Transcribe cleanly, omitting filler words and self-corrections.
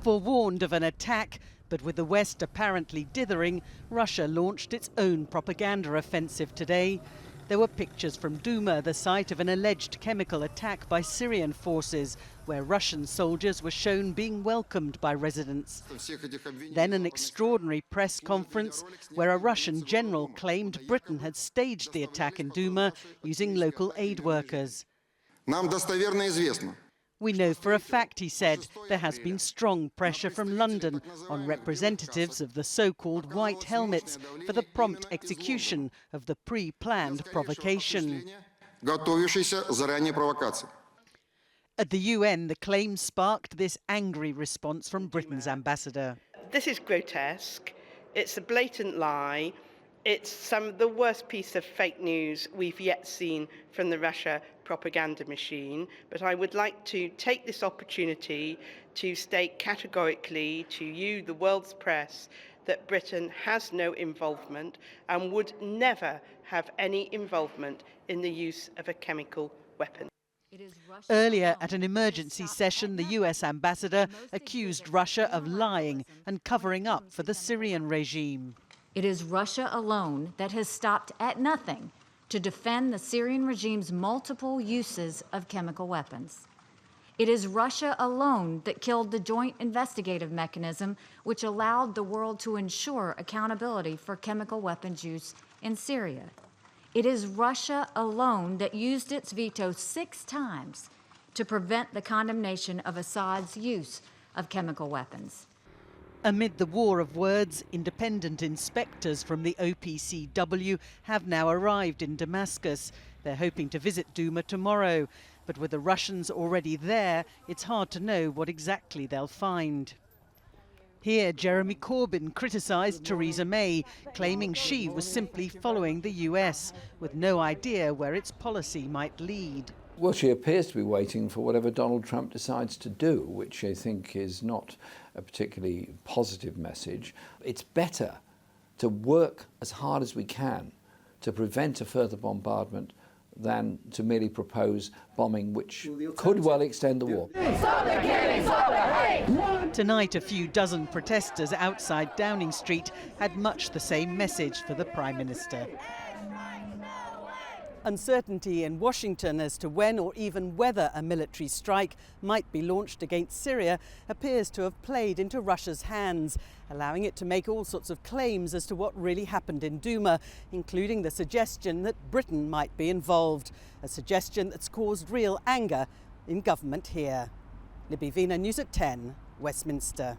Forewarned of an attack, but with the West apparently dithering, Russia launched its own propaganda offensive today. There were pictures from Douma, the site of an alleged chemical attack by Syrian forces, where Russian soldiers were shown being welcomed by residents. Then an extraordinary press conference where a Russian general claimed Britain had staged the attack in Douma using local aid workers. We know for a fact, he said, there has been strong pressure from London on representatives of the so-called white helmets for the prompt execution of the pre-planned provocation. At the UN, the claim sparked this angry response from Britain's ambassador. This is grotesque. It's a blatant lie. It's some of the worst piece of fake news we've yet seen from the Russia propaganda machine. But I would like to take this opportunity to state categorically to you, the world's press, that Britain has no involvement and would never have any involvement in the use of a chemical weapon. Earlier, at an emergency session, the US ambassador accused Russia of lying and covering up for the Syrian regime. It is Russia alone that has stopped at nothing to defend the Syrian regime's multiple uses of chemical weapons. It is Russia alone that killed the joint investigative mechanism which allowed the world to ensure accountability for chemical weapons use in Syria. It is Russia alone that used its veto 6 times to prevent the condemnation of Assad's use of chemical weapons. Amid the war of words, independent inspectors from the OPCW have now arrived in Damascus. They're hoping to visit Douma tomorrow. But with the Russians already there, it's hard to know what exactly they'll find. Here, Jeremy Corbyn criticised Theresa May, claiming she was simply following the US, with no idea where its policy might lead. Well, she appears to be waiting for whatever Donald Trump decides to do, which I think is not a particularly positive message. It's better to work as hard as we can to prevent a further bombardment than to merely propose bombing, which could well extend the war. Stop the killing, stop the hate! Tonight, a few dozen protesters outside Downing Street had much the same message for the Prime Minister. Uncertainty in Washington as to when or even whether a military strike might be launched against Syria appears to have played into Russia's hands, allowing it to make all sorts of claims as to what really happened in Douma, including the suggestion that Britain might be involved, a suggestion that's caused real anger in government here. Libby Vina, News at 10, Westminster.